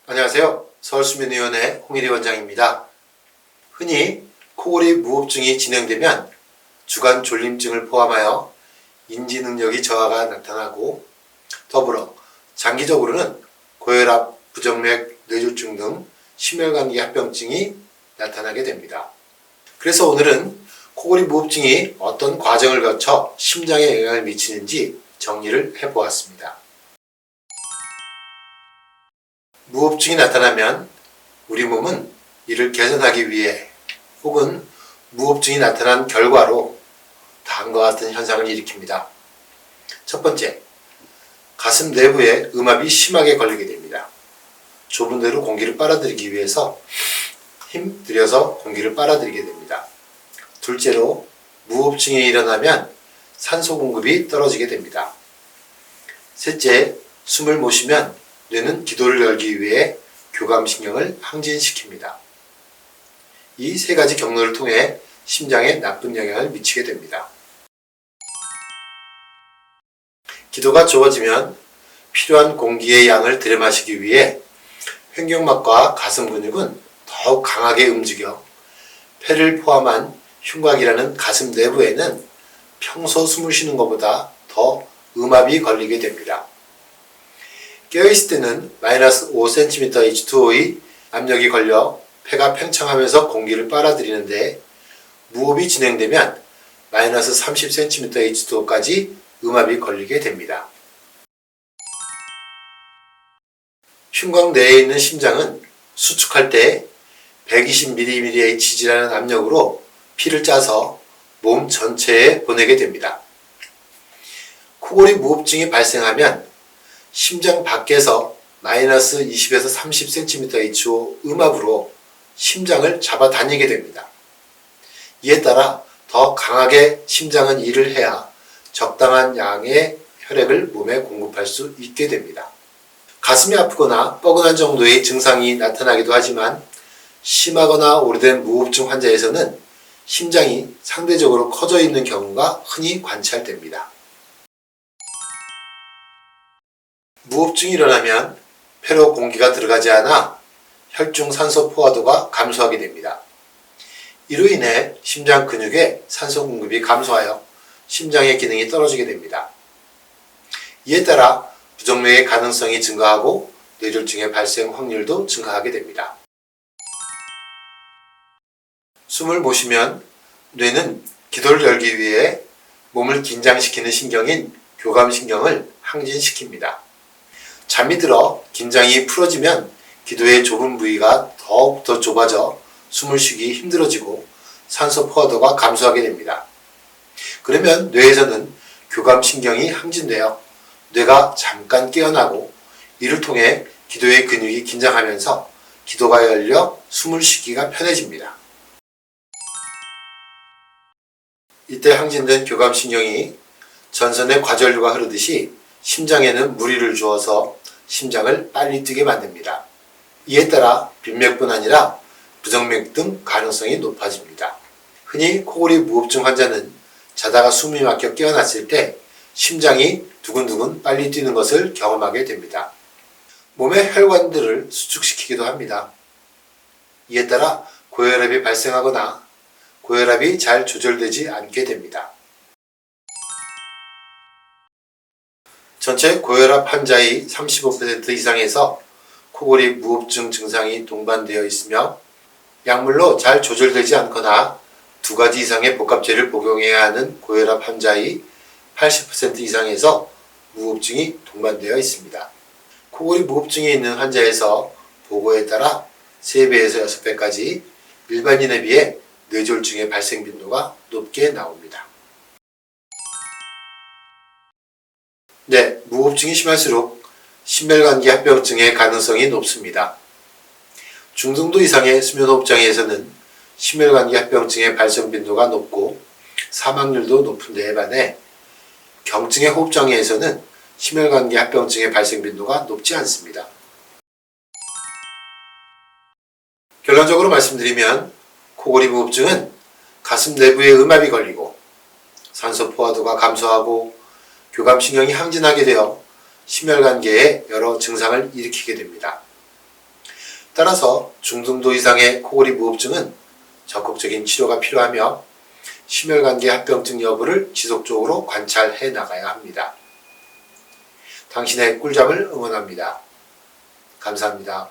안녕하세요. 서울수면위원회 홍일희 원장입니다. 흔히 코골이 무호흡증이 진행되면 주간 졸림증을 포함하여 인지능력이 저하가 나타나고 더불어 장기적으로는 고혈압, 부정맥, 뇌졸중 등 심혈관계 합병증이 나타나게 됩니다. 그래서 오늘은 코골이 무호흡증이 어떤 과정을 거쳐 심장에 영향을 미치는지 정리를 해보았습니다. 무호흡증이 나타나면 우리 몸은 이를 개선하기 위해 혹은 무호흡증이 나타난 결과로 다음과 같은 현상을 일으킵니다. 첫 번째, 가슴 내부에 음압이 심하게 걸리게 됩니다. 좁은 데로 공기를 빨아들이기 위해서 힘 들여서 공기를 빨아들이게 됩니다. 둘째로, 무호흡증이 일어나면 산소 공급이 떨어지게 됩니다. 셋째, 숨을 못 쉬면 뇌는 기도를 열기 위해 교감신경을 항진시킵니다. 이 세 가지 경로를 통해 심장에 나쁜 영향을 미치게 됩니다. 기도가 좁아지면 필요한 공기의 양을 들여마시기 위해 횡격막과 가슴 근육은 더욱 강하게 움직여 폐를 포함한 흉곽이라는 가슴 내부에는 평소 숨을 쉬는 것보다 더 음압이 걸리게 됩니다. 깨어있을 때는 마이너스 5cm H2O의 압력이 걸려 폐가 팽창하면서 공기를 빨아들이는데 무호흡이 진행되면 마이너스 30cm H2O까지 음압이 걸리게 됩니다. 흉곽 내에 있는 심장은 수축할 때 120mmHg라는 압력으로 피를 짜서 몸 전체에 보내게 됩니다. 코골이 무호흡증이 발생하면 심장 밖에서 마이너스 20에서 30cm/H2O 음압으로 심장을 잡아다니게 됩니다. 이에 따라 더 강하게 심장은 일을 해야 적당한 양의 혈액을 몸에 공급할 수 있게 됩니다. 가슴이 아프거나 뻐근한 정도의 증상이 나타나기도 하지만 심하거나 오래된 무호흡증 환자에서는 심장이 상대적으로 커져 있는 경우가 흔히 관찰됩니다. 무호흡증이 일어나면 폐로 공기가 들어가지 않아 혈중 산소 포화도가 감소하게 됩니다. 이로 인해 심장 근육에 산소 공급이 감소하여 심장의 기능이 떨어지게 됩니다. 이에 따라 부정맥의 가능성이 증가하고 뇌졸중의 발생 확률도 증가하게 됩니다. 숨을 못 쉬면 뇌는 기도를 열기 위해 몸을 긴장시키는 신경인 교감신경을 항진시킵니다. 잠이 들어 긴장이 풀어지면 기도의 좁은 부위가 더욱더 좁아져 숨을 쉬기 힘들어지고 산소 포화도가 감소하게 됩니다. 그러면 뇌에서는 교감신경이 항진되어 뇌가 잠깐 깨어나고 이를 통해 기도의 근육이 긴장하면서 기도가 열려 숨을 쉬기가 편해집니다. 이때 항진된 교감신경이 전선에 과전류가 흐르듯이 심장에는 무리를 주어서 심장을 빨리 뛰게 만듭니다. 이에 따라 빈맥뿐 아니라 부정맥 등 가능성이 높아집니다. 흔히 코골이 무호흡증 환자는 자다가 숨이 막혀 깨어났을 때 심장이 두근두근 빨리 뛰는 것을 경험하게 됩니다. 몸의 혈관들을 수축시키기도 합니다. 이에 따라 고혈압이 발생하거나 고혈압이 잘 조절되지 않게 됩니다. 전체 고혈압 환자의 35% 이상에서 코골이 무호흡증 증상이 동반되어 있으며 약물로 잘 조절되지 않거나 2가지 이상의 복합제를 복용해야 하는 고혈압 환자의 80% 이상에서 무호흡증이 동반되어 있습니다. 코골이 무호흡증이 있는 환자에서 보고에 따라 3배에서 6배까지 일반인에 비해 뇌졸중의 발생 빈도가 높게 나옵니다. 네, 무호흡증이 심할수록 심혈관계 합병증의 가능성이 높습니다. 중등도 이상의 수면호흡장애에서는 심혈관계 합병증의 발생 빈도가 높고 사망률도 높은 데에 반해 경증의 호흡장애에서는 심혈관계 합병증의 발생 빈도가 높지 않습니다. 결론적으로 말씀드리면 코골이 무호흡증은 가슴 내부에 음압이 걸리고 산소 포화도가 감소하고 교감신경이 항진하게 되어 심혈관계에 여러 증상을 일으키게 됩니다. 따라서 중등도 이상의 코골이 무호흡증은 적극적인 치료가 필요하며 심혈관계 합병증 여부를 지속적으로 관찰해 나가야 합니다. 당신의 꿀잠을 응원합니다. 감사합니다.